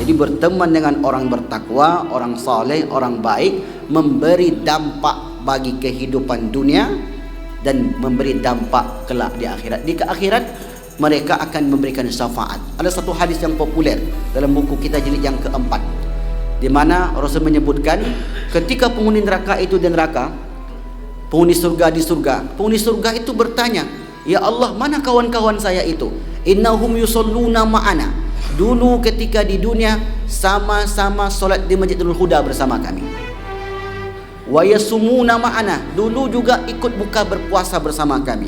Jadi berteman dengan orang bertakwa, orang saleh, orang baik, memberi dampak bagi kehidupan dunia dan memberi dampak kelak di akhirat. Di akhirat mereka akan memberikan syafaat. Ada satu hadis yang populer dalam buku kita jilid yang keempat, di mana Rasul menyebutkan ketika penghuni neraka itu di neraka, penghuni surga di surga, penghuni surga itu bertanya, "Ya Allah, mana kawan-kawan saya itu? Innahum yusalluna ma'ana." Dulu ketika di dunia sama-sama solat di Masjidil Huda bersama kami. Wa yasumuna ma'ana, dulu juga ikut buka berpuasa bersama kami.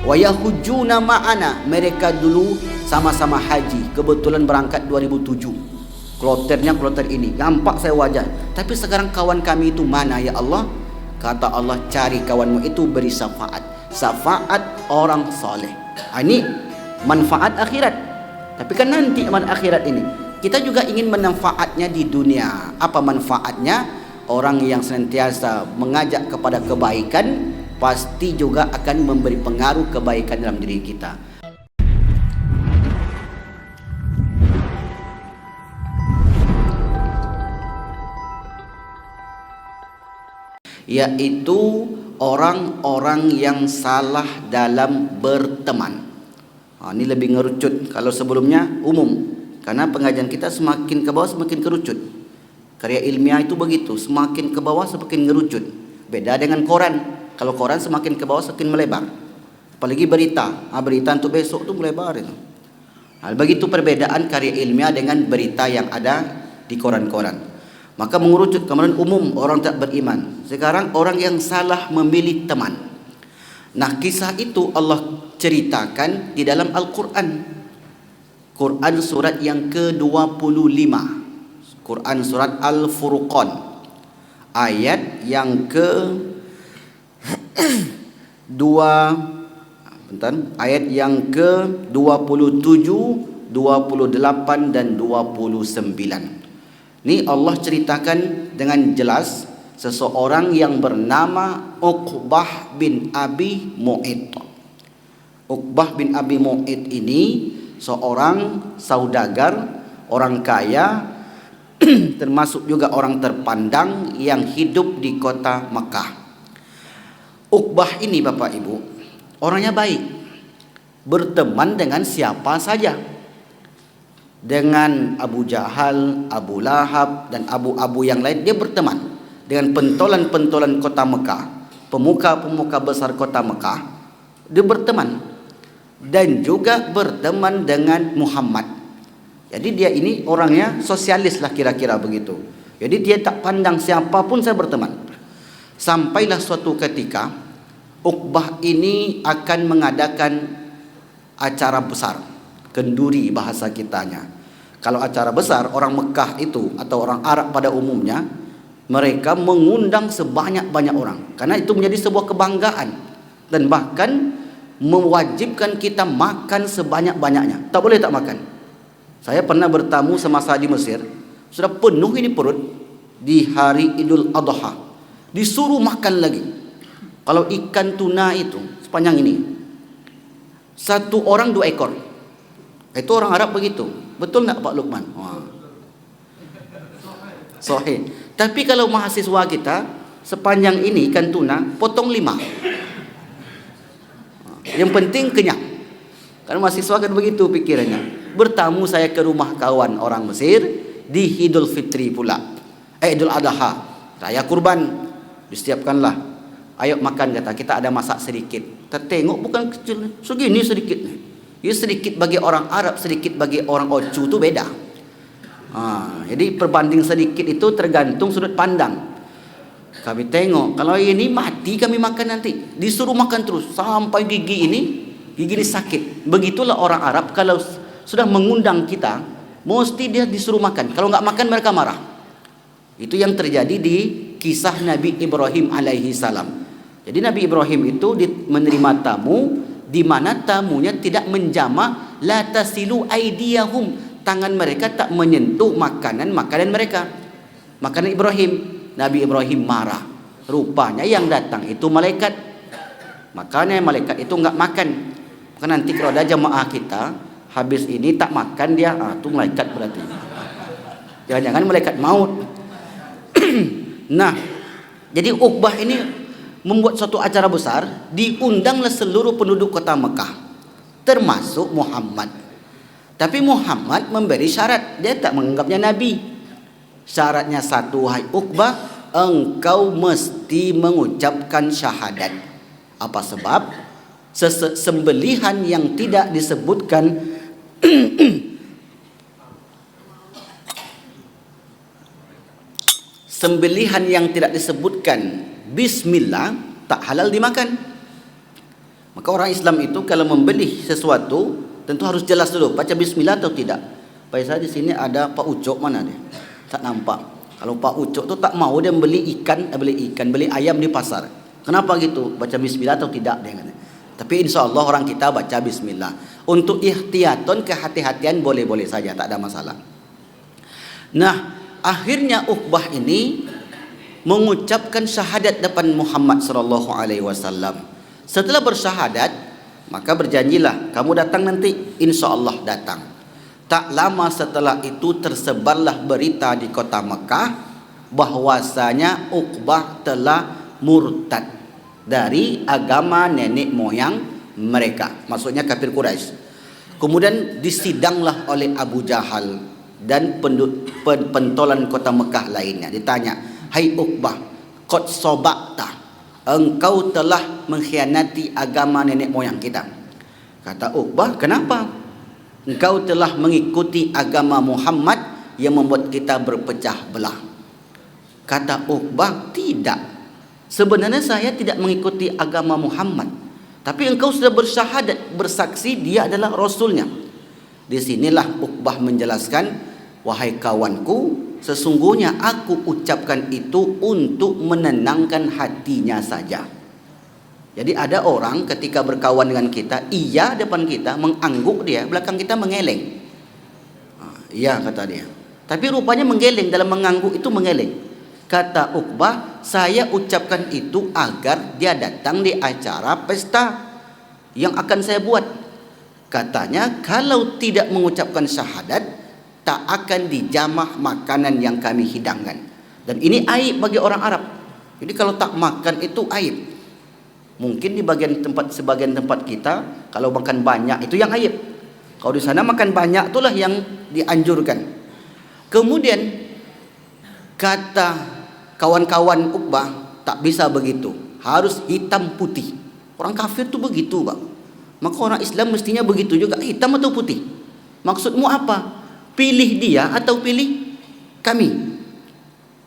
Wa yahujjuna ma'ana, mereka dulu sama-sama haji, kebetulan berangkat 2007. Kloternya kloter ini, nampak saya wajah. Tapi sekarang kawan kami itu mana ya Allah? Kata Allah, cari kawanmu itu, beri syafaat. Syafaat orang soleh. Ini manfaat akhirat. Tapi kan nanti akhirat ini kita juga ingin manfaatnya di dunia. Apa manfaatnya? Orang yang senantiasa mengajak kepada kebaikan pasti juga akan memberi pengaruh kebaikan dalam diri kita. Yaitu orang-orang yang salah dalam berteman. Ini lebih ngerucut. Kalau sebelumnya umum, karena pengajian kita semakin ke bawah semakin kerucut. Karya ilmiah itu begitu, semakin ke bawah semakin ngerucut. Beda dengan koran. Kalau koran semakin ke bawah semakin melebar. Apalagi berita. Berita untuk besok itu melebar itu. Begitu perbedaan karya ilmiah dengan berita yang ada di koran-koran. Maka mengerucut, kemudian umum orang tak beriman. Sekarang orang yang salah memilih teman. Nah, kisah itu Allah ceritakan di dalam Al-Quran. Quran surat yang ke-25. Quran surat Al-Furqan. Ayat yang ayat yang ke-27, 28 dan 29. Ini Allah ceritakan dengan jelas seseorang yang bernama Uqbah bin Abi Mu'id. Uqbah bin Abi Mu'id ini seorang saudagar, orang kaya, termasuk juga orang terpandang yang hidup di kota Mekah. Uqbah ini Bapak Ibu, orangnya baik, berteman dengan siapa saja. Dengan Abu Jahal, Abu Lahab dan abu-abu yang lain dia berteman. Dengan pentolan-pentolan kota Mekah, pemuka-pemuka besar kota Mekah, dia berteman. Dan juga berteman dengan Muhammad. Jadi dia ini orangnya sosialis lah kira-kira begitu. Jadi dia tak pandang siapapun saya berteman. Sampailah suatu ketika Uqbah ini akan mengadakan acara besar, kenduri bahasa kitanya. Kalau acara besar, orang Mekah itu atau orang Arab pada umumnya, mereka mengundang sebanyak-banyak orang. Karena itu menjadi sebuah kebanggaan. Dan bahkan mewajibkan kita makan sebanyak-banyaknya. Tak boleh tak makan. Saya pernah bertamu semasa di Mesir, sudah penuh ini perut di hari Idul Adha. Disuruh makan lagi. Kalau ikan tuna itu sepanjang ini, satu orang 2 ekor. Itu orang Arab begitu. Betul tak Pak Lukman? Sahih. Tapi kalau mahasiswa kita, sepanjang ini ikan tuna, potong 5. Yang penting kenyang. Karena mahasiswa kan begitu pikirannya. Bertamu saya ke rumah kawan orang Mesir di Idul Fitri pula. Idul Adha. Raya kurban. Disiapkanlah. Ayo makan kata. Kita ada masak sedikit. Kita tengok bukan kecil. Segini sedikit. Ya sedikit bagi orang Arab, sedikit bagi orang Ocu itu beda. Jadi perbanding sedikit itu tergantung sudut pandang. Kami tengok. Kalau ini mati kami makan nanti. Disuruh makan terus. Sampai gigi ini sakit. Begitulah orang Arab kalau sudah mengundang kita, mesti dia disuruh makan. Kalau nggak makan mereka marah. Itu yang terjadi di kisah Nabi Ibrahim alaihi salam. Jadi Nabi Ibrahim itu menerima tamu, di mana tamunya tidak menjama, la tasilu aidiyahum, tangan mereka tak menyentuh makanan mereka. Makanan Ibrahim. Nabi Ibrahim marah. Rupanya yang datang itu malaikat. Makanya malaikat itu nggak makan. Maka nanti kalau ada jamaah kita habis ini tak makan dia, itu malaikat berarti. Jangan-jangan malaikat maut. Nah, jadi Uqbah ini membuat suatu acara besar, diundanglah seluruh penduduk kota Mekah, termasuk Muhammad. Tapi Muhammad memberi syarat, dia tak menganggapnya nabi. Syaratnya satu, hai Uqbah, engkau mesti mengucapkan syahadat. Apa sebab? Sembelihan yang tidak disebutkan sembelihan yang tidak disebutkan bismillah tak halal dimakan. Maka orang Islam itu kalau membeli sesuatu tentu harus jelas dulu baca bismillah atau tidak. Saya di sini ada Pak Ucok, mana dia? Tak nampak. Kalau Pak Ucok tu tak mau dia beli ayam di pasar. Kenapa gitu? Baca bismillah atau tidak dia kata. Tapi insya Allah orang kita baca bismillah. Untuk ihtiyaton, kehati-hatian boleh-boleh saja, tak ada masalah. Nah, akhirnya Uqbah ini mengucapkan syahadat depan Muhammad sallallahu alaihi wasallam. Setelah bersyahadat, maka berjanjilah, kamu datang nanti, insya-Allah datang. Tak lama setelah itu tersebarlah berita di kota Mekah bahwasanya Uqbah telah murtad dari agama nenek moyang mereka, maksudnya kafir Quraisy. Kemudian disidanglah oleh Abu Jahal dan pentolan kota Mekah lainnya. Ditanya, hai Uqbah, qad sabaqta, engkau telah mengkhianati agama nenek moyang kita. Kata Uqbah, kenapa? Engkau telah mengikuti agama Muhammad yang membuat kita berpecah belah. Kata Uqbah, tidak. Sebenarnya saya tidak mengikuti agama Muhammad, tapi engkau sudah bersyahadat, bersaksi dia adalah Rasulnya. Di sinilah Uqbah menjelaskan, wahai kawanku, sesungguhnya aku ucapkan itu untuk menenangkan hatinya saja. Jadi ada orang ketika berkawan dengan kita, iya depan kita, mengangguk dia, belakang kita mengeleng. Iya kata dia. Tapi rupanya menggeleng, dalam mengangguk itu menggeleng. Kata Uqbah, saya ucapkan itu agar dia datang di acara pesta yang akan saya buat. Katanya, kalau tidak mengucapkan syahadat, tak akan dijamah makanan yang kami hidangkan. Dan ini aib bagi orang Arab. Jadi kalau tak makan itu aib. Mungkin di sebagian tempat kita, kalau makan banyak itu yang aib. Kalau di sana makan banyak itulah yang dianjurkan. Kemudian kata kawan-kawan Uqbah, tak bisa begitu, harus hitam putih. Orang kafir tu begitu, Pak. Maka orang Islam mestinya begitu juga, hitam atau putih. Maksudmu apa? Pilih dia atau pilih kami?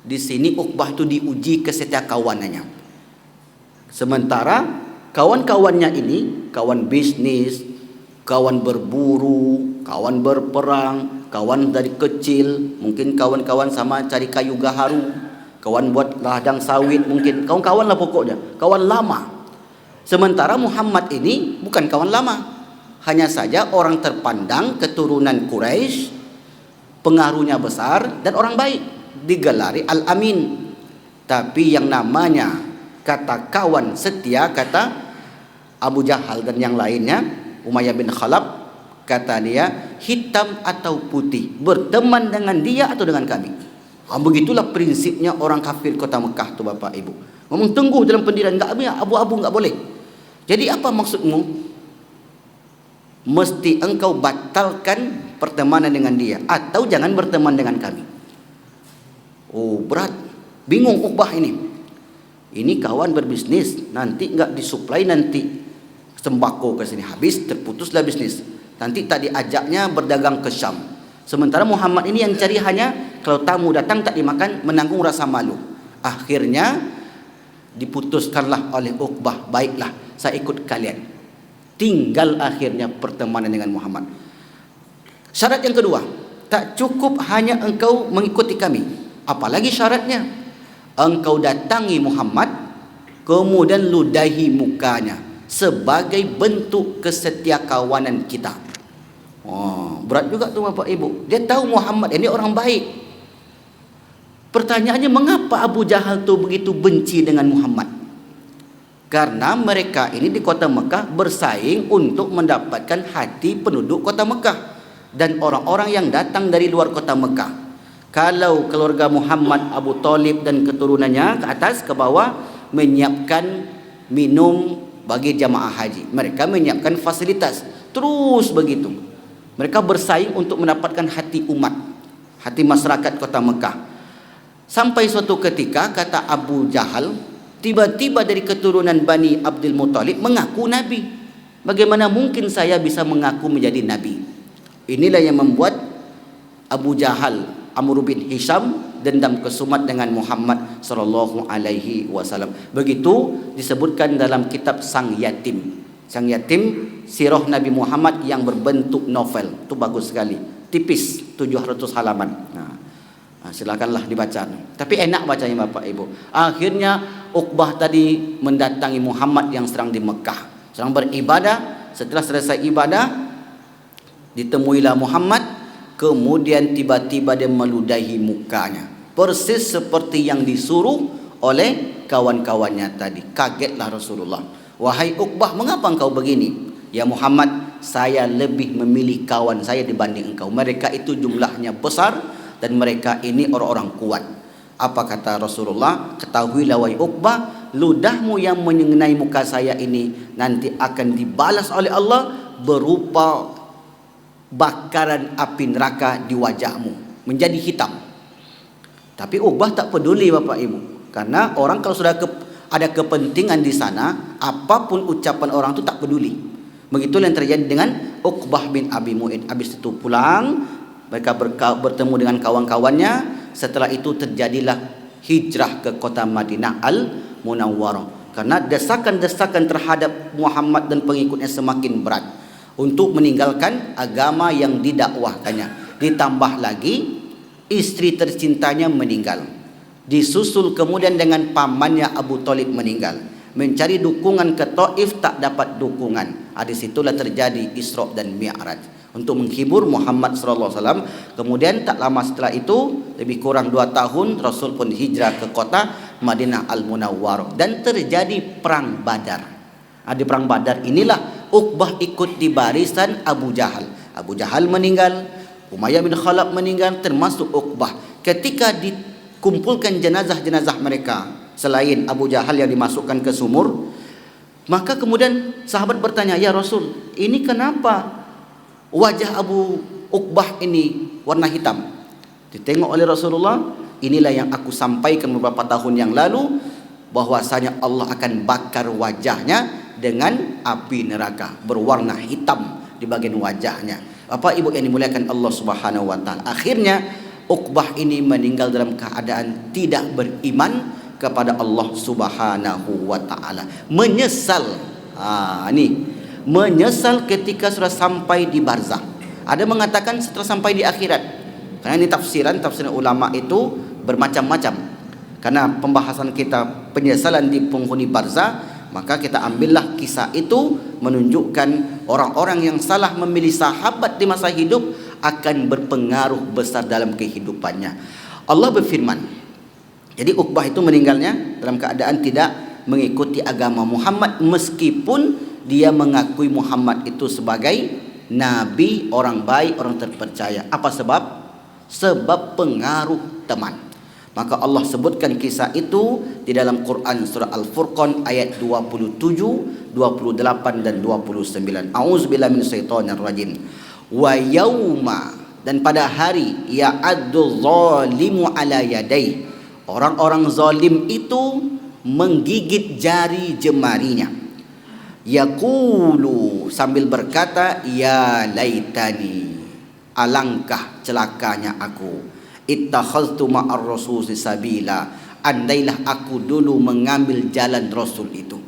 Di sini Uqbah itu diuji kesetiakawanannya. Sementara kawan-kawannya ini, kawan bisnis, kawan berburu, kawan berperang, kawan dari kecil, mungkin kawan-kawan sama cari kayu gaharu, kawan buat ladang sawit, mungkin kawan-kawan lah pokoknya, kawan lama. Sementara Muhammad ini bukan kawan lama, hanya saja orang terpandang, keturunan Quraisy, pengaruhnya besar dan orang baik, digelari Al-Amin. Tapi yang namanya kata kawan setia, kata Abu Jahal dan yang lainnya, Umayyah bin Khalaf, kata dia, hitam atau putih, berteman dengan dia atau dengan kami. Begitulah prinsipnya orang kafir kota Mekah tu, Bapak Ibu. Ngomong tengguh dalam pendirian, enggak abu-abu, enggak boleh. Jadi apa maksudmu? Mesti engkau batalkan pertemanan dengan dia, atau jangan berteman dengan kami. Oh, berat. Bingung Uqbah ini. Ini kawan berbisnis, nanti enggak disuplai, nanti sembako ke sini habis, terputuslah bisnis. Nanti tak diajaknya berdagang ke Syam. Sementara Muhammad ini yang cari hanya kalau tamu datang tak dimakan, menanggung rasa malu. Akhirnya diputuskanlah oleh Uqbah, baiklah saya ikut kalian. Tinggal akhirnya pertemanan dengan Muhammad. Syarat yang kedua, tak cukup hanya engkau mengikuti kami, apalagi syaratnya engkau datangi Muhammad, kemudian ludahi mukanya sebagai bentuk kesetiakawanan kita. Oh, berat juga tu Bapak Ibu. Dia tahu Muhammad ini orang baik. Pertanyaannya, mengapa Abu Jahal tu begitu benci dengan Muhammad? Karena mereka ini di kota Mekah bersaing untuk mendapatkan hati penduduk kota Mekah dan orang-orang yang datang dari luar kota Mekah. Kalau keluarga Muhammad, Abu Talib dan keturunannya ke atas, ke bawah, menyiapkan minum bagi jamaah haji. Mereka menyiapkan fasilitas. Terus begitu. Mereka bersaing untuk mendapatkan hati umat, hati masyarakat kota Mekah. Sampai suatu ketika, kata Abu Jahal, tiba-tiba dari keturunan Bani Abdul Muttalib mengaku Nabi. Bagaimana mungkin saya bisa mengaku menjadi Nabi? Inilah yang membuat Abu Jahal, Amr bin Hisham dendam kesumat dengan Muhammad sallallahu alaihi wasallam. Begitu disebutkan dalam kitab Sang Yatim. Sang Yatim, sirah Nabi Muhammad yang berbentuk novel. Itu bagus sekali. Tipis, 700 halaman. Silakanlah dibaca. Tapi enak bacanya Bapak Ibu. Akhirnya Uqbah tadi mendatangi Muhammad yang sedang di Mekah, sedang beribadah. Setelah selesai ibadah, ditemuilah Muhammad. Kemudian tiba-tiba dia meludahi mukanya, persis seperti yang disuruh oleh kawan-kawannya tadi. Kagetlah Rasulullah. Wahai Uqbah, mengapa engkau begini? Ya Muhammad, saya lebih memilih kawan saya dibanding engkau. Mereka itu jumlahnya besar dan mereka ini orang-orang kuat. Apa kata Rasulullah? Ketahuilah wahai Uqbah, ludahmu yang mengenai muka saya ini nanti akan dibalas oleh Allah berupa bakaran api neraka di wajahmu, menjadi hitam. Tapi Uqbah tak peduli Bapak Ibu, karena orang kalau sudah ada kepentingan di sana, apapun ucapan orang itu tak peduli. Begitulah yang terjadi dengan Uqbah bin Abi Mu'in. Habis itu pulang, mereka bertemu dengan kawan-kawannya. Setelah itu terjadilah hijrah ke kota Madinah Al-Munawwarah, karena desakan-desakan terhadap Muhammad dan pengikutnya semakin berat untuk meninggalkan agama yang didakwahkannya. Ditambah lagi istri tercintanya meninggal, disusul kemudian dengan pamannya Abu Talib meninggal. Mencari dukungan ke Taif tak dapat dukungan. Di situlah terjadi Isra dan Mi'raj untuk menghibur Muhammad sallallahu alaihi wasallam. Kemudian tak lama setelah itu, lebih kurang 2 tahun, Rasul pun hijrah ke kota Madinah Al-Munawwarah dan terjadi perang Badar. Di perang Badar inilah Uqbah ikut di barisan Abu Jahal. Abu Jahal meninggal, Umayyah bin Khalaf meninggal, termasuk Uqbah. Ketika dikumpulkan jenazah-jenazah mereka, selain Abu Jahal yang dimasukkan ke sumur, maka kemudian sahabat bertanya, ya Rasul, ini kenapa wajah Abu Uqbah ini warna hitam? Ditengok oleh Rasulullah, inilah yang aku sampaikan beberapa tahun yang lalu, bahwasanya Allah akan bakar wajahnya dengan api neraka, berwarna hitam di bagian wajahnya. Bapak Ibu yang dimuliakan Allah Subhanahu wa taala, akhirnya Uqbah ini meninggal dalam keadaan tidak beriman kepada Allah Subhanahu wa taala. Menyesal. Menyesal ketika sudah sampai di barzakh. Ada mengatakan setelah sampai di akhirat. Karena ini tafsiran ulama itu bermacam-macam. Karena pembahasan kita penyesalan di penghuni barzakh, maka kita ambillah kisah itu menunjukkan orang-orang yang salah memilih sahabat di masa hidup akan berpengaruh besar dalam kehidupannya. Allah berfirman, jadi Uqbah itu meninggalnya dalam keadaan tidak mengikuti agama Muhammad, meskipun dia mengakui Muhammad itu sebagai nabi, orang baik, orang terpercaya. Apa sebab? Sebab pengaruh teman. Maka Allah sebutkan kisah itu di dalam Quran surah Al-Furqan ayat 27, 28 dan 29. A'udzubillahi minasyaitonir rajim. Wa yauma, dan pada hari ya'addu zalimu ala yadai, orang-orang zalim itu menggigit jari jemarinya. Yaqulu, sambil berkata, ya laitani, alangkah celakanya aku, ittakhadhtu ma'ar rasul sabila, andailah aku dulu mengambil jalan Rasul itu.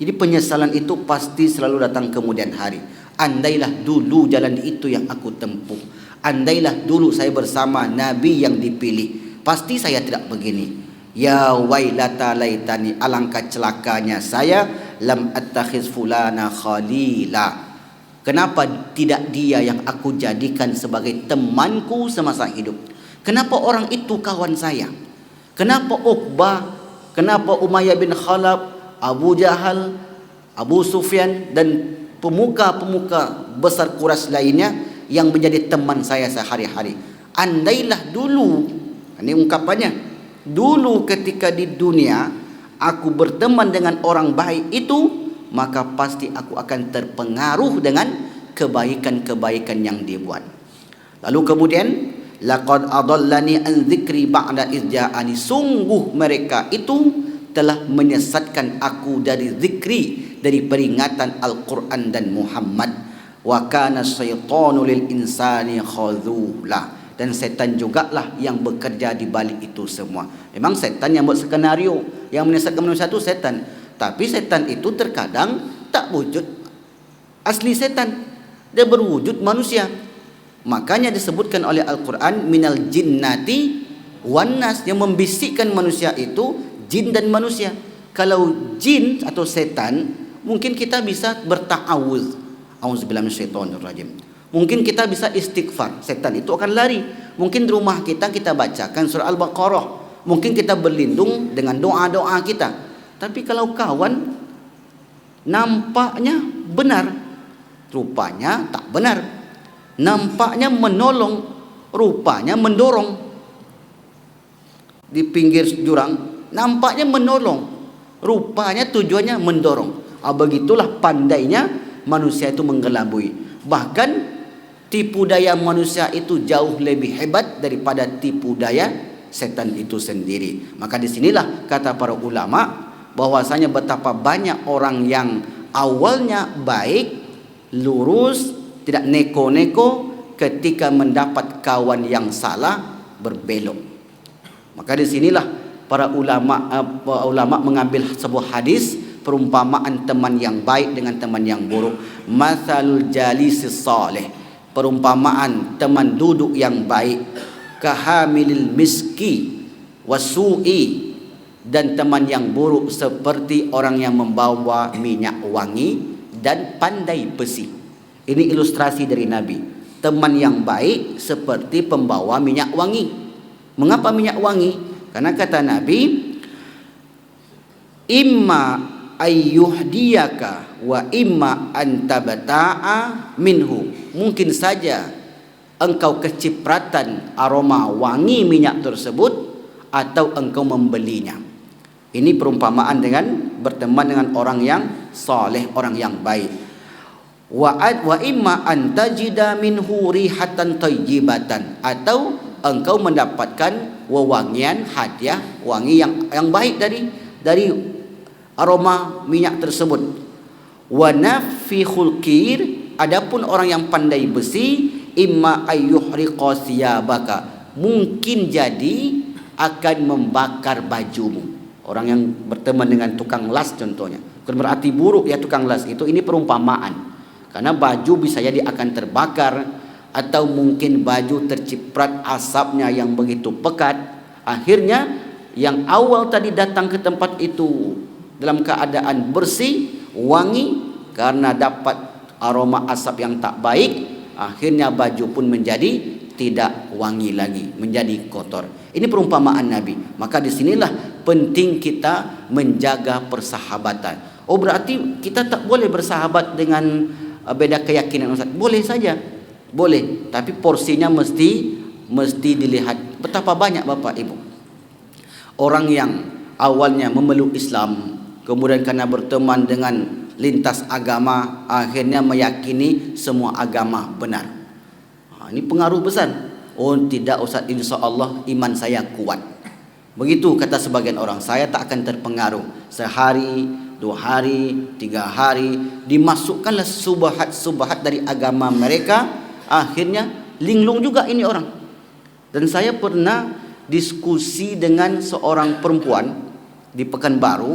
Jadi penyesalan itu pasti selalu datang kemudian hari. Andailah dulu jalan itu yang aku tempuh, andailah dulu saya bersama Nabi yang dipilih, pasti saya tidak begini. Ya wailata laitani, alangkah celakanya saya, lam attakhiz fulana khalila, kenapa tidak dia yang aku jadikan sebagai temanku semasa hidup? Kenapa orang itu kawan saya? Kenapa Uqbah? Kenapa Umayyah bin Khalaf, Abu Jahal, Abu Sufyan dan pemuka-pemuka besar Quraisy lainnya yang menjadi teman saya sehari-hari? andailah dulu, ini ungkapannya, dulu ketika di dunia aku berteman dengan orang baik itu, maka pasti aku akan terpengaruh dengan kebaikan-kebaikan yang dia buat. Lalu kemudian, laqad adallani an dzikri ba'da idh ja'ani, sungguh mereka itu telah menyesatkan aku dari zikri, dari peringatan Al-Quran dan Muhammad. Wa kana syaitanu lil insani khadzula, dan setan jugalah yang bekerja di balik itu semua. Memang setan yang buat skenario, yang menyesatkan manusia itu setan. Tapi setan itu terkadang tak wujud asli setan, dia berwujud manusia. Makanya disebutkan oleh Al-Quran, minal jinnati wan nas, yang membisikkan manusia itu jin dan manusia. Kalau jin atau setan, mungkin kita bisa berta'awuz, auzubillahi minasyaitonirrajim. Mungkin kita bisa istighfar, setan itu akan lari. Mungkin di rumah kita bacakan surah Al-Baqarah, mungkin kita berlindung dengan doa-doa kita. Tapi kalau kawan, nampaknya benar, rupanya tak benar. Nampaknya menolong, rupanya mendorong. Di pinggir jurang, nampaknya menolong, rupanya tujuannya mendorong. Begitulah pandainya manusia itu menggelabui. Bahkan tipu daya manusia itu jauh lebih hebat daripada tipu daya setan itu sendiri. Maka disinilah kata para ulama bahwasanya betapa banyak orang yang awalnya baik, lurus, tidak neko-neko, ketika mendapat kawan yang salah berbelok. Maka disinilah para ulama mengambil sebuah hadis, perumpamaan teman yang baik dengan teman yang buruk. Matsalul jalisis salih, perumpamaan teman duduk yang baik, kahamilil miski wasu'i, dan teman yang buruk seperti orang yang membawa minyak wangi dan pandai besi. Ini ilustrasi dari Nabi. Teman yang baik seperti pembawa minyak wangi. Mengapa minyak wangi? Karena kata Nabi, imma ayyuhdiyaka wa imma antabta'a minhu. Mungkin saja engkau kecipratan aroma wangi minyak tersebut, atau engkau membelinya. Ini perumpamaan dengan berteman dengan orang yang saleh, orang yang baik. Wa imma antajida minhu rihatan thayyibatan, atau engkau mendapatkan wewangian, hadiah wangi yang baik dari aroma minyak tersebut. Wa nafikhul qir, adapun orang yang pandai besi, imma ayyuhriqa thiyabaka, mungkin jadi akan membakar bajumu. Orang yang berteman dengan tukang las contohnya, bukan berarti buruk ya tukang las itu, ini perumpamaan. Karena baju bisa jadi akan terbakar, atau mungkin baju terciprat asapnya yang begitu pekat. Akhirnya yang awal tadi datang ke tempat itu dalam keadaan bersih, wangi, karena dapat aroma asap yang tak baik, akhirnya baju pun menjadi tidak wangi lagi, menjadi kotor. Ini perumpamaan Nabi. Maka disinilah penting kita menjaga persahabatan. Oh, berarti kita tak boleh bersahabat dengan beda keyakinan Ustaz? Boleh saja, boleh, tapi porsinya mesti dilihat. Betapa banyak Bapak Ibu orang yang awalnya memeluk Islam, kemudian karena berteman dengan lintas agama, akhirnya meyakini semua agama benar. Ini pengaruh besar. Oh tidak Ustaz, insya Allah iman saya kuat. Begitu kata sebagian orang, saya tak akan terpengaruh. Sehari, 2 hari, 3 hari, dimasukkanlah subhat dari agama mereka, akhirnya linglung juga ini orang. Dan saya pernah diskusi dengan seorang perempuan di Pekanbaru,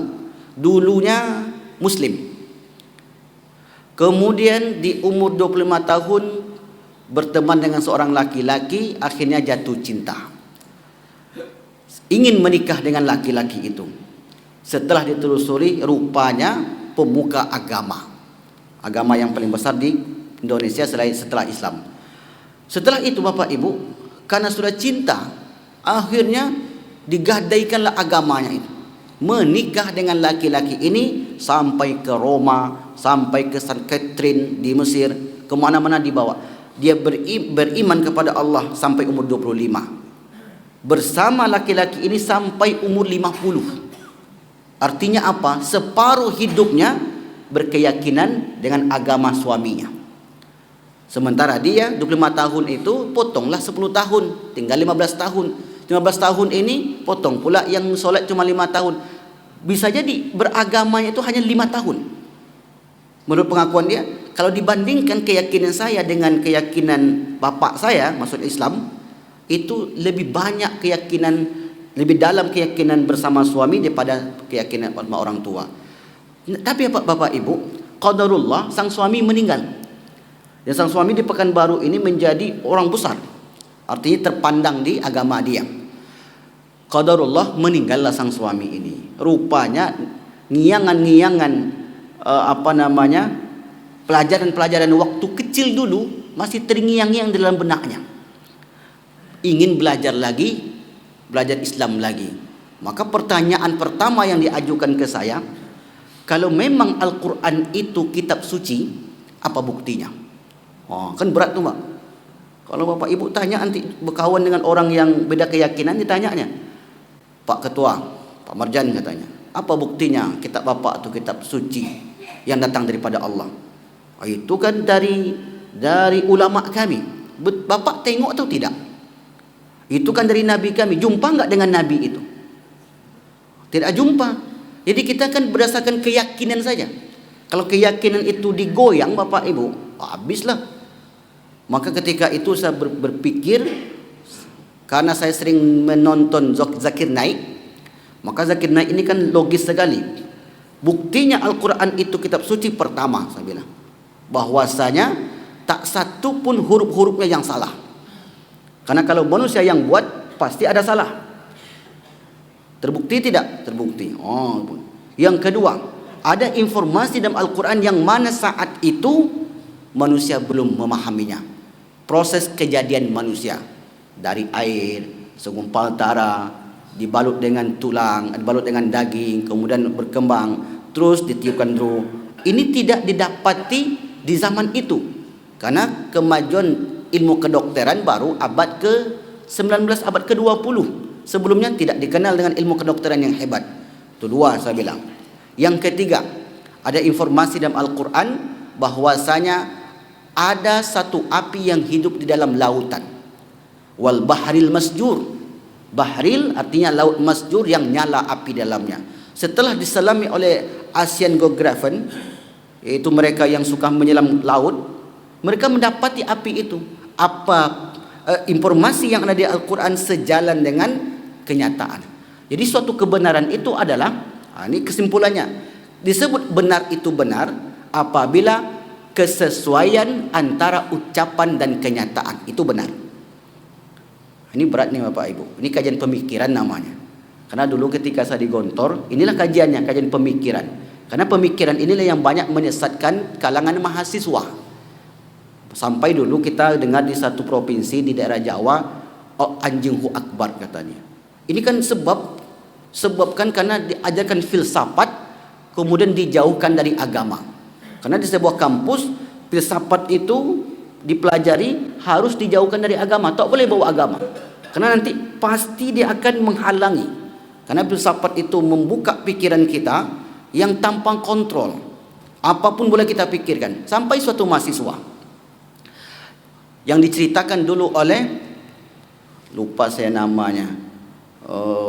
dulunya Muslim, kemudian di umur 25 tahun berteman dengan seorang laki-laki, akhirnya jatuh cinta, ingin menikah dengan laki-laki itu. Setelah ditelusuri, rupanya pemuka agama yang paling besar di Indonesia setelah Islam. Setelah itu Bapak Ibu, karena sudah cinta, akhirnya digadaikanlah agamanya itu, menikah dengan laki-laki ini sampai ke Roma, sampai ke St. Catherine di Mesir, kemana-mana dibawa. dia beriman kepada Allah sampai umur 25. Bersama laki-laki ini sampai umur 50. Artinya apa? Separuh hidupnya berkeyakinan dengan agama suaminya. Sementara dia 25 tahun itu potonglah 10 tahun, tinggal 15 tahun. 15 tahun ini potong pula yang solat cuma 5 tahun. Bisa jadi beragamanya itu hanya 5 tahun. Menurut pengakuan dia, kalau dibandingkan keyakinan saya dengan keyakinan bapak saya, maksud Islam, itu lebih banyak keyakinan, lebih dalam keyakinan bersama suami daripada keyakinan sama orang tua. Tapi Bapak Ibu, qadarullah, sang suami meninggal. Dan sang suami di Pekanbaru ini menjadi orang besar. Artinya terpandang di agama dia. Qadarullah, meninggallah sang suami ini. Rupanya ngiangan-ngiangan pelajaran-pelajaran waktu kecil dulu masih terngiang-ngiang dalam benaknya. Ingin belajar lagi, belajar Islam lagi. Maka pertanyaan pertama yang diajukan ke saya, kalau memang Al-Quran itu kitab suci, apa buktinya? Oh, kan berat tuh, Pak. Kalau Bapak Ibu tanya, nanti berkawan dengan orang yang beda keyakinan, ditanyanya, Pak Ketua, Pak Marjan katanya, apa buktinya kitab Bapak itu kitab suci yang datang daripada Allah? Oh, itu kan dari ulama kami. Bapak tengok atau tidak? Itu kan dari Nabi kami. Jumpa enggak dengan Nabi itu? Tidak jumpa. Jadi kita kan berdasarkan keyakinan saja. Kalau keyakinan itu digoyang Bapak Ibu, habislah. Maka ketika itu saya berpikir, karena saya sering menonton Zakir Naik, maka Zakir Naik ini kan logis sekali. Buktinya Al-Quran itu kitab suci, pertama saya bilang, bahwasanya tak satu pun huruf-hurufnya yang salah. Karena kalau manusia yang buat, pasti ada salah. Terbukti tidak? Terbukti. Oh. Yang kedua, ada informasi dalam Al-Quran yang mana saat itu manusia belum memahaminya. Proses kejadian manusia, dari air, segumpal darah, dibalut dengan tulang, dibalut dengan daging, kemudian berkembang, terus ditiupkan ruh. Ini tidak didapati di zaman itu, karena kemajuan ilmu kedokteran baru abad ke-19, abad ke-20. Sebelumnya tidak dikenal dengan ilmu kedokteran yang hebat. Itu dua saya bilang. Yang ketiga, ada informasi dalam Al-Quran bahwasanya ada satu api yang hidup di dalam lautan. Wal bahril masjur. Bahril artinya laut masjur yang nyala api dalamnya. Setelah diselami oleh Asian Geographer, yaitu mereka yang suka menyelam laut, mereka mendapati api itu. Apa informasi yang ada di Al-Quran sejalan dengan kenyataan. Jadi suatu kebenaran itu adalah, ini kesimpulannya, disebut benar itu benar apabila kesesuaian antara ucapan dan kenyataan itu benar. Ini berat nih Bapak Ibu. Ini kajian pemikiran namanya. Karena dulu ketika saya di Gontor, inilah kajiannya, kajian pemikiran. Karena pemikiran inilah yang banyak menyesatkan kalangan mahasiswa. Sampai dulu kita dengar di satu provinsi di daerah Jawa, oh, anjing hu akbar katanya. Ini kan sebabkan karena diajarkan filsafat, kemudian dijauhkan dari agama. Karena di sebuah kampus, filsafat itu dipelajari harus dijauhkan dari agama. Tak boleh bawa agama. Karena nanti pasti dia akan menghalangi. Karena filsafat itu membuka pikiran kita yang tanpa kontrol. Apapun boleh kita pikirkan. Sampai suatu mahasiswa yang diceritakan dulu oleh, lupa saya namanya,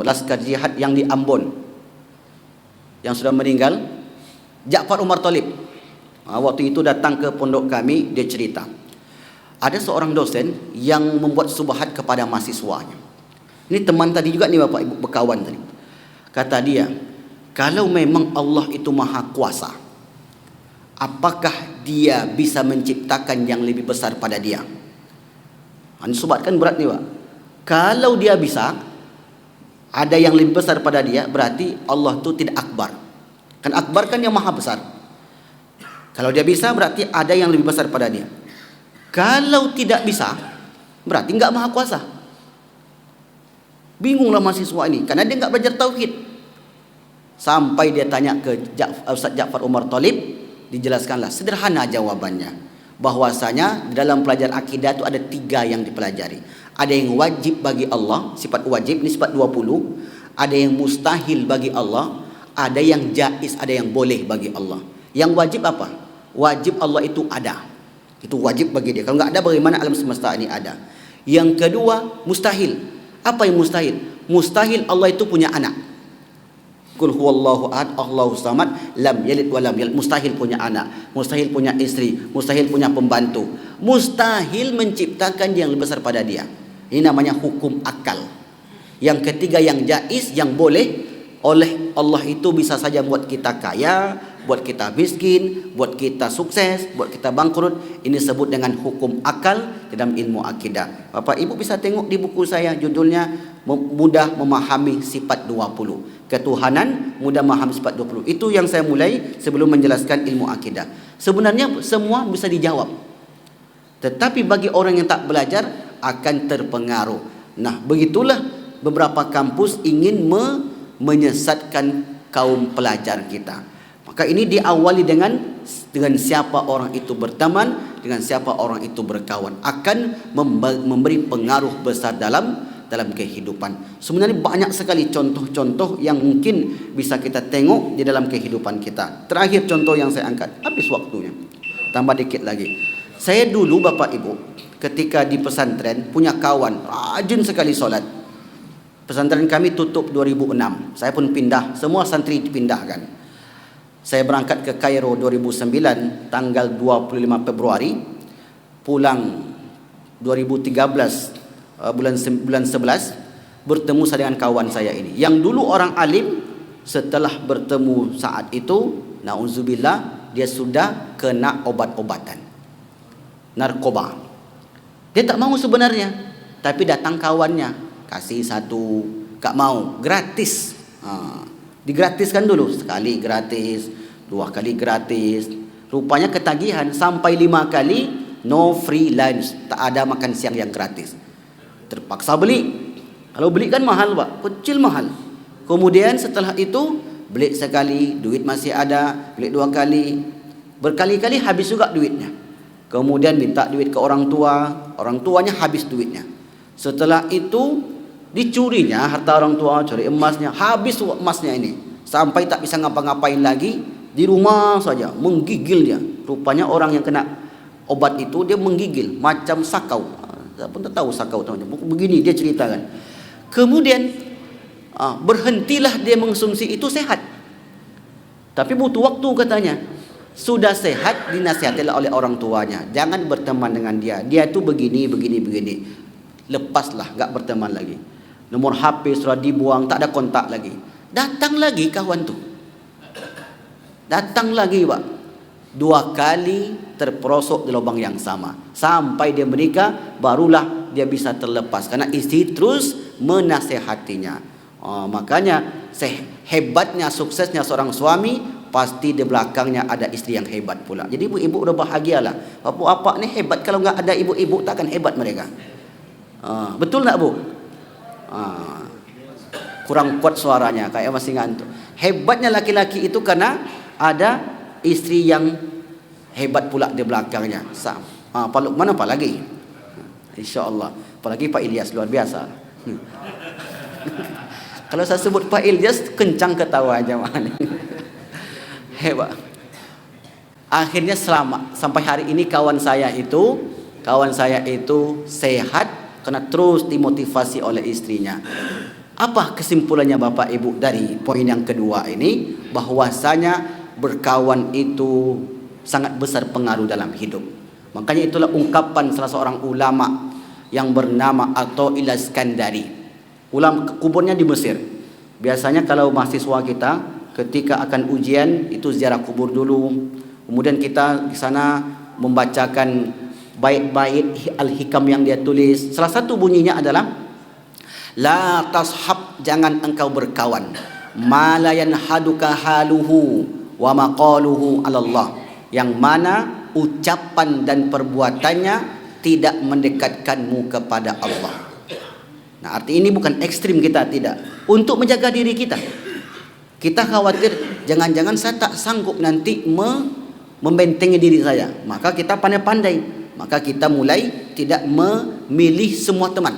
Laskar Jihad yang di Ambon, yang sudah meninggal, Ja'far Umar Thalib. Waktu itu datang ke pondok kami, dia cerita, ada seorang dosen yang membuat subhat kepada mahasiswanya. Ini teman tadi juga nih Bapak Ibu, berkawan tadi. Kata dia, kalau memang Allah itu maha kuasa, apakah dia bisa menciptakan yang lebih besar pada dia? Ini subhat kan berat nih Pak. Kalau dia bisa, ada yang lebih besar pada dia, berarti Allah itu tidak akbar. Kan akbar kan yang maha besar. Kalau dia bisa, berarti ada yang lebih besar pada dia. Kalau tidak bisa, berarti enggak maha kuasa. Bingunglah mahasiswa ini, karena dia enggak belajar tauhid. Sampai dia tanya ke Ustaz Ja'far Umar Thalib, dijelaskanlah, sederhana jawabannya. bahwasanya dalam pelajaran akidah itu ada 3 yang dipelajari. Ada yang wajib bagi Allah, sifat wajib ini sifat 20. Ada yang mustahil bagi Allah, ada yang jaiz, ada yang boleh bagi Allah. Yang wajib apa? Wajib Allah itu ada. Itu wajib bagi dia. Kalau enggak ada, bagaimana alam semesta ini ada? Yang kedua, mustahil. Apa yang mustahil? Mustahil Allah itu punya anak. Qul huwallahu ahad, Allahus samad, lam yalid wa lam yulad. Mustahil punya anak, mustahil punya istri, mustahil punya pembantu, mustahil menciptakan yang lebih besar pada dia. Ini namanya hukum akal. Yang ketiga yang jaiz, yang boleh oleh Allah itu bisa saja buat kita kaya, buat kita miskin, buat kita sukses, buat kita bangkrut. Ini sebut dengan hukum akal dalam ilmu akidah. Bapak Ibu bisa tengok di buku saya, judulnya Mudah Memahami Sifat 20. Ketuhanan mudah memahami sifat 20. Itu yang saya mulai sebelum menjelaskan ilmu akidah. Sebenarnya semua bisa dijawab, tetapi bagi orang yang tak belajar akan terpengaruh. Nah, begitulah beberapa kampus ingin menyesatkan kaum pelajar kita. Maka ini diawali dengan siapa orang itu berteman, dengan siapa orang itu berkawan, akan memberi pengaruh besar dalam kehidupan. Sebenarnya banyak sekali contoh-contoh yang mungkin bisa kita tengok di dalam kehidupan kita. Terakhir contoh yang saya angkat, habis waktunya, tambah dikit lagi. Saya dulu Bapak Ibu ketika di pesantren punya kawan rajin sekali solat. Pesantren kami tutup 2006. Saya pun pindah, semua santri dipindahkan. Saya berangkat ke Kairo 2009 tanggal 25 Februari, pulang 2013 bulan 11, bertemu saya dengan kawan saya ini yang dulu orang alim. Setelah bertemu saat itu, nauzubillah, dia sudah kena obat-obatan narkoba. Dia tak mau sebenarnya, tapi datang kawannya kasih satu, gak mau, gratis. Digratiskan dulu, sekali gratis, 2 kali gratis. Rupanya ketagihan sampai 5 kali, no free lunch, tak ada makan siang yang gratis. Terpaksa beli. Kalau beli kan mahal Pak, kecil mahal. Kemudian setelah itu beli sekali, duit masih ada, beli 2 kali, berkali-kali habis juga duitnya. Kemudian minta duit ke orang tua, orang tuanya habis duitnya. Setelah itu dicurinya harta orang tua, curi emasnya, habis emasnya ini, sampai tak bisa ngapa-ngapain lagi, di rumah saja menggigil dia. Rupanya orang yang kena obat itu dia menggigil macam sakau. Saya pun tak tahu sakau teman-teman. Begini dia ceritakan. Kemudian berhentilah dia mengkonsumsi itu, sehat. Tapi butuh waktu katanya. Sudah sehat dinasihatilah oleh orang tuanya, jangan berteman dengan dia. Dia itu begini. Lepaslah, enggak berteman lagi. Nomor HP sudah dibuang, tak ada kontak lagi. Datang lagi kawan tu. Datang lagi Pak. 2 kali terperosok di lubang yang sama. Sampai dia menikah, barulah dia bisa terlepas. Karena istri terus menasehatinya. Makanya hebatnya, suksesnya seorang suami, pasti di belakangnya ada istri yang hebat pula. Jadi ibu-ibu udah bahagialah. Bapak-bapak ni hebat, kalau enggak ada ibu-ibu takkan hebat mereka. Betul tak Bu? Kurang kuat suaranya, kayak masih ngantuk. Hebatnya laki-laki itu karena ada istri yang hebat pula di belakangnya. Pak Lukman apa lagi? InsyaAllah. Apalagi Pak Ilyas, luar biasa. Kalau saya sebut Pak Ilyas, kencang ketawa aja. Hebat. Akhirnya selamat. Sampai hari ini kawan saya itu sehat karena terus dimotivasi oleh istrinya. Apa kesimpulannya Bapak Ibu dari poin yang kedua ini? Bahwasanya berkawan itu sangat besar pengaruh dalam hidup. Makanya itulah ungkapan salah seorang ulama yang bernama Athaillah Iskandari. Ulama kuburnya di Mesir. Biasanya kalau mahasiswa kita ketika akan ujian itu ziarah kubur dulu. Kemudian kita di sana membacakan bait-bait al-hikam yang dia tulis. Salah satu bunyinya adalah la tashab, jangan engkau berkawan, ma la yanhaduka haluhu wa maqaluhu 'ala Allah, yang mana ucapan dan perbuatannya tidak mendekatkanmu kepada Allah. Nah, arti ini bukan ekstrim kita, tidak. Untuk menjaga diri kita. Kita khawatir jangan-jangan saya tak sanggup nanti membentengi diri saya. Maka kita pandai-pandai. Maka kita mulai tidak memilih semua teman.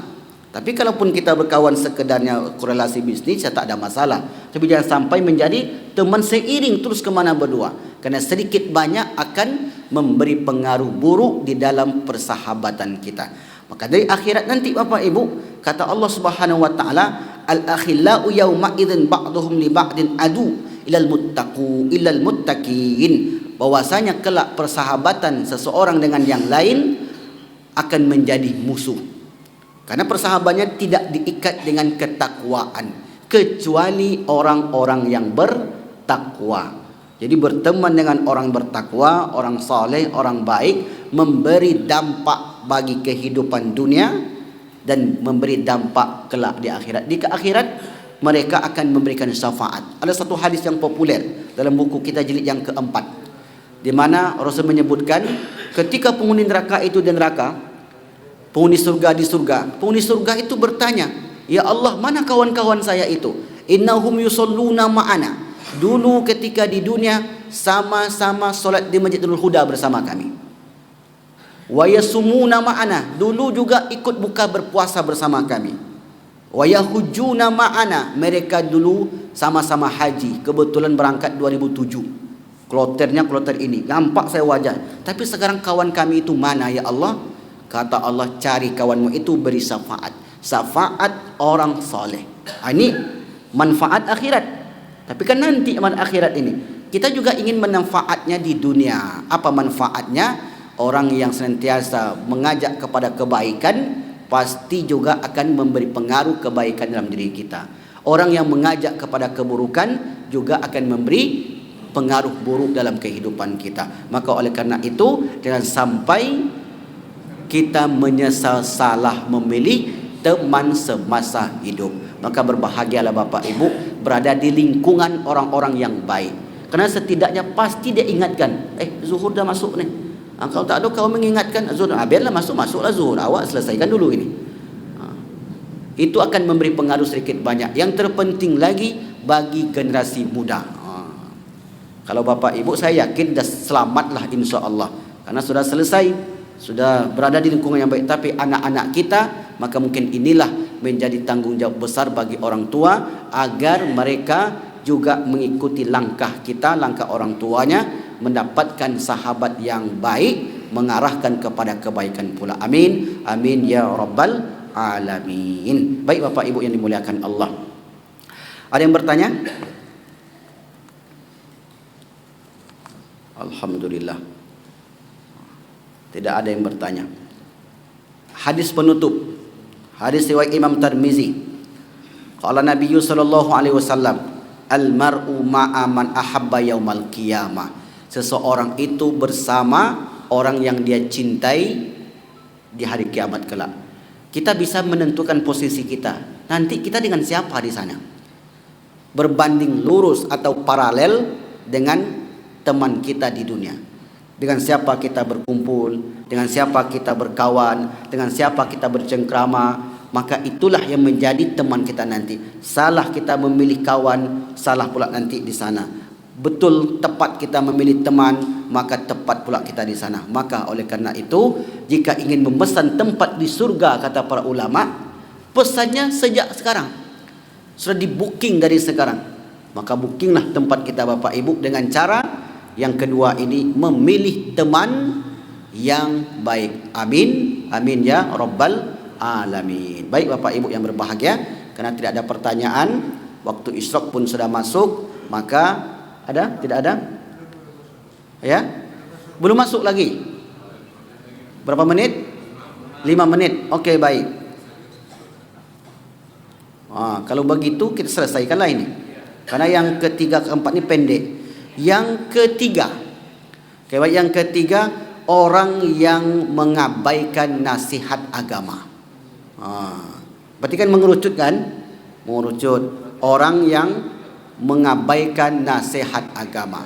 Tapi kalaupun kita berkawan sekedarnya korelasi bisnis, saya tak ada masalah. Tapi jangan sampai menjadi teman seiring terus ke mana berdua. Kerana sedikit banyak akan memberi pengaruh buruk di dalam persahabatan kita. Maka dari akhirat nanti Bapak Ibu, kata Allah Subhanahu wa taala, al-akhillau yawma idzin ba'dhum li ba'din adu ilal muttaqin. Bahwasanya kelak persahabatan seseorang dengan yang lain akan menjadi musuh. Karena persahabatannya tidak diikat dengan ketakwaan, kecuali orang-orang yang bertakwa. Jadi berteman dengan orang bertakwa, orang saleh, orang baik, memberi dampak bagi kehidupan dunia dan memberi dampak kelak di akhirat. Di akhirat mereka akan memberikan syafaat. Ada satu hadis yang populer dalam buku kita jilid yang keempat, di mana Rasul menyebutkan ketika penghuni neraka itu di neraka, penghuni surga di surga, penghuni surga itu bertanya, "Ya Allah, mana kawan-kawan saya itu? Innahum yusalluna ma'ana." Dulu ketika di dunia sama-sama solat di Masjidil Huda bersama kami. Wa yasumuna ma'ana, dulu juga ikut buka berpuasa bersama kami. Wa yahujjuna ma'ana, mereka dulu sama-sama haji, kebetulan berangkat 2007. Kloternya kloter ini, nampak saya wajah. Tapi sekarang kawan kami itu mana ya Allah? Kata Allah, cari kawanmu itu, beri syafaat. Syafaat orang soleh. Ini manfaat akhirat. Tapi kan nanti akhirat ini kita juga ingin manfaatnya di dunia. Apa manfaatnya? Orang yang senantiasa mengajak kepada kebaikan pasti juga akan memberi pengaruh kebaikan dalam diri kita. Orang yang mengajak kepada keburukan juga akan memberi pengaruh buruk dalam kehidupan kita. Maka oleh karena itu, jangan sampai kita menyesal salah memilih teman semasa hidup. Maka berbahagialah Bapak Ibu berada di lingkungan orang-orang yang baik. Karena setidaknya pasti dia ingatkan, zuhur dah masuk ni. Kalau tak ada kau mengingatkan zuhur, biarlah masuklah zuhur. Awak selesaikan dulu ini. Itu akan memberi pengaruh sedikit banyak. Yang terpenting lagi bagi generasi muda. Kalau Bapak Ibu, saya yakin dah selamatlah insya-Allah. Karena sudah selesai, sudah berada di lingkungan yang baik. Tapi anak-anak kita, maka mungkin inilah menjadi tanggungjawab besar bagi orang tua agar mereka juga mengikuti langkah kita, langkah orang tuanya, mendapatkan sahabat yang baik, mengarahkan kepada kebaikan pula. Amin, amin ya rabbal alamin. Baik Bapak Ibu yang dimuliakan Allah, ada yang bertanya? Alhamdulillah, tidak ada yang bertanya. Hadis penutup, hadis riwayat Imam Tirmizi. Qala Nabi sallallahu alaihi wasallam, al-mar'u ma'a man ahabba yaumal qiyamah. Seseorang itu bersama orang yang dia cintai di hari kiamat kelak. Kita bisa menentukan posisi kita. Nanti kita dengan siapa di sana? Berbanding lurus atau paralel dengan teman kita di dunia. Dengan siapa kita berkumpul, dengan siapa kita berkawan, dengan siapa kita bercengkrama, maka itulah yang menjadi teman kita nanti. Salah kita memilih kawan, salah pula nanti di sana. Betul tepat kita memilih teman, maka tepat pula kita di sana. Maka oleh karena itu, jika ingin memesan tempat di surga, kata para ulama, pesannya sejak sekarang. Sudah di booking dari sekarang. Maka bookinglah tempat kita Bapak Ibu dengan cara yang kedua ini, memilih teman yang baik. Amin, amin ya rabbal alamin. Baik Bapak Ibu yang berbahagia, karena tidak ada pertanyaan, waktu isyraq pun sudah masuk, maka ada? Tidak ada? Ya? Belum masuk lagi? Berapa menit? 5 menit. Okey, baik. Kalau begitu kita selesaikanlah ini. Karena yang ketiga keempat ini pendek. Yang ketiga, yang ketiga, orang yang mengabaikan nasihat agama. Berarti kan mengerucut kan? Mengerucut. Orang yang mengabaikan nasihat agama.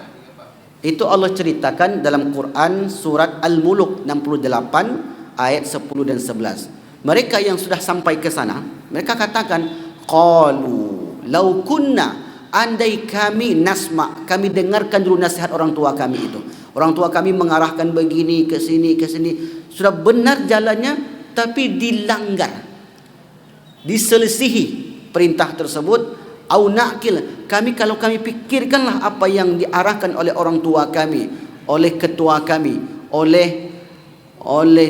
Itu Allah ceritakan dalam Quran surat Al-Muluk 68 ayat 10 dan 11. Mereka yang sudah sampai ke sana, mereka katakan, qalu law kunna, andai kami nasma, kami dengarkan dulu nasihat orang tua kami itu. Orang tua kami mengarahkan begini ke sini ke sini, sudah benar jalannya tapi dilanggar, diselisihi perintah tersebut. Au naqil, kalau kami pikirkanlah apa yang diarahkan oleh orang tua kami, oleh ketua kami, oleh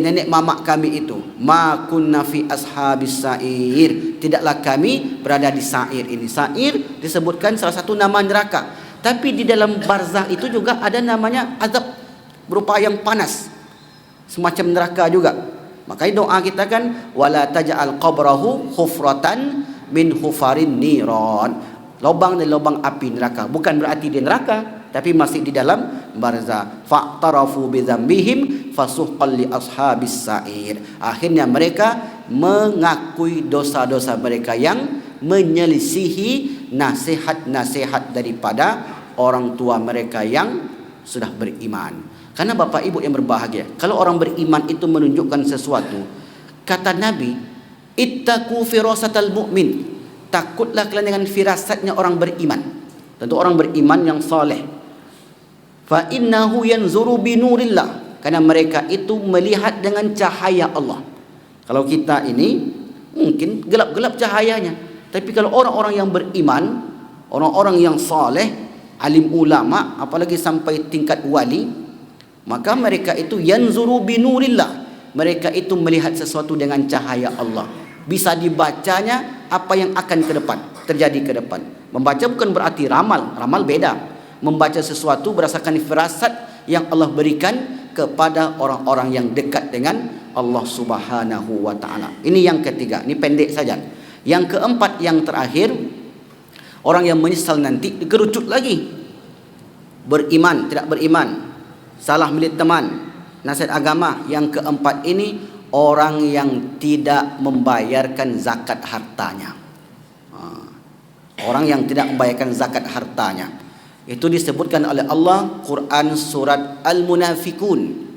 nenek mamak kami itu, ma kunna fi ashabis sa'ir, tidaklah kami berada di sa'ir ini. Sa'ir disebutkan salah satu nama neraka, tapi di dalam barzah itu juga ada namanya azab berupa yang panas, semacam neraka juga. Makanya doa kita kan, wala taj'al qabrahu khufratan min hufarin niron, lubang dari lubang api neraka. Bukan berarti di neraka, tapi masih di dalam barzah. Fa'tarafu bidzambihim fasuqal li ashabis sa'ir. Akhirnya mereka mengakui dosa-dosa mereka yang menyelisihi nasihat-nasihat daripada orang tua mereka yang sudah beriman. Karena Bapak Ibu yang berbahagia, kalau orang beriman itu menunjukkan sesuatu, kata Nabi, ittaqu firasatal mu'min, takutlah kalian dengan firasatnya orang beriman. Tentu orang beriman yang saleh. Fa innahu yanzuru bi nurillah, karena mereka itu melihat dengan cahaya Allah. Kalau kita ini mungkin gelap-gelap cahayanya, tapi kalau orang-orang yang beriman, orang-orang yang saleh, alim ulama, apalagi sampai tingkat wali, maka mereka itu yanzuru bi nurillah, mereka itu melihat sesuatu dengan cahaya Allah. Bisa dibacanya apa yang akan ke depan, terjadi ke depan. Membaca bukan berarti ramal, ramal beda. Membaca sesuatu berdasarkan firasat yang Allah berikan kepada orang-orang yang dekat dengan Allah Subhanahu wa taala. Ini yang ketiga, ini pendek saja. Yang keempat, yang terakhir, orang yang menyesal nanti dikerucut lagi. Beriman, tidak beriman, salah milik teman, nasihat agama. Yang keempat ini, orang yang tidak membayarkan zakat hartanya. Orang yang tidak membayarkan zakat hartanya, itu disebutkan oleh Allah Quran surat Al-Munafikun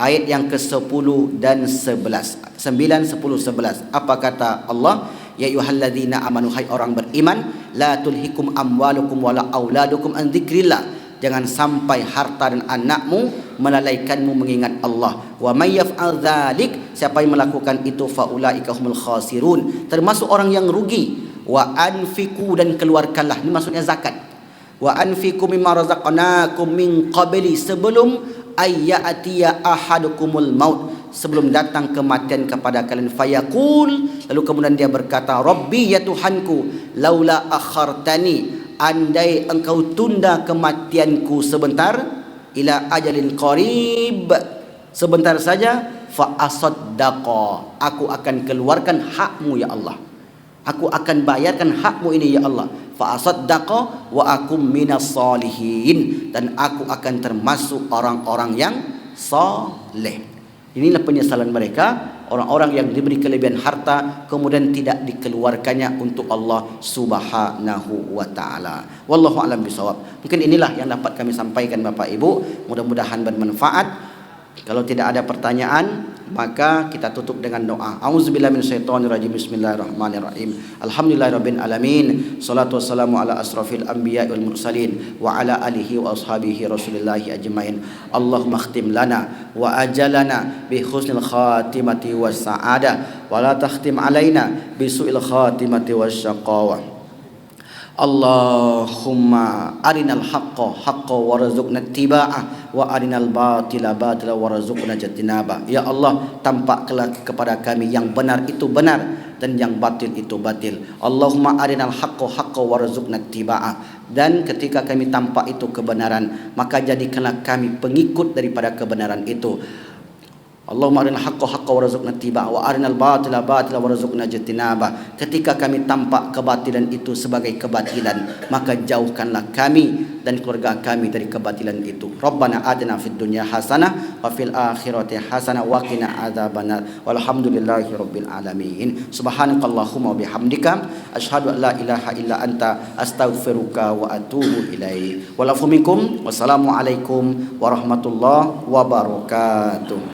ayat yang ke-10 dan 11, 9, 10, 11. Apa kata Allah? Ya ayyuhalladzina amanu, hai orang beriman, la tulhikum amwalukum wala auladukum an dzikrillah, jangan sampai harta dan anakmu melalaikanmu mengingat Allah. Wa may yaf'al dzalik, siapa yang melakukan itu, faulaika humul khasirun, termasuk orang yang rugi. Wa anfiqu, dan keluarkanlah, ini maksudnya zakat. Wa anfiqu mimma razaqnakum min qabli, sebelum ayyatiya ahadukumul maut, sebelum datang kematian kepada kalian. Fayaqul, lalu kemudian dia berkata, Rabbi, ya Tuhanku, laula akhartani, andai engkau tunda kematianku sebentar, ila ajalin qarib, sebentar saja, fa asaddaqa, aku akan keluarkan hakmu ya Allah, aku akan bayarkan hakmu ini ya Allah. Fa asaddaqa wa akum minas salihin, dan aku akan termasuk orang-orang yang saleh. Inilah penyesalan mereka, orang-orang yang diberi kelebihan harta kemudian tidak dikeluarkannya untuk Allah Subhanahu wa taala. Wallahu a'lam bishawab. Mungkin inilah yang dapat kami sampaikan Bapak Ibu, mudah-mudahan bermanfaat. Kalau tidak ada pertanyaan, maka kita tutup dengan doa. Auzubillahi minasyaitonirrajim. Bismillahirrahmanirrahim. Alhamdulillahirabbil alamin. Shalatu wassalamu ala asrafil anbiya'i wal mursalin wa ala alihi wa ashabihi rasulillahi ajmain. Allahumma khtim lana wa ajalana bi husnil khatimati was sa'adah wa la takhtim alaina bi su'il khatimati wasyaqawah. Allahumma arinal haqqa haqqa warzuqna ittiba'ah wa arinal batila batila warzuqna ijtinaba. Ya Allah, tampaklah kepada kami yang benar itu benar dan yang batil itu batil. Allahumma arinal haqqa haqqa warzuqna ittiba'ah. Dan ketika kami tampak itu kebenaran, maka jadikanlah kami pengikut daripada kebenaran itu. Allahumma arinal haqqa haqqa warzuqna ittiba'ah wa arinal batila batila warzuqna ijtinaba. Ketika kami tampak kebatilan itu sebagai kebatilan, maka jauhkanlah kami dan keluarga kami dari kebatilan itu. Rabbana atina fid dunya hasanah wa fil akhirati hasanah wa qina adzabannar. Walhamdulillahi rabbil alamin. Subhanakallahumma wa bihamdika asyhadu an la ilaha illa anta astaghfiruka wa atubu ilaik. Walafu minkum. Wassalamu alaikum warahmatullahi wabarakatuh.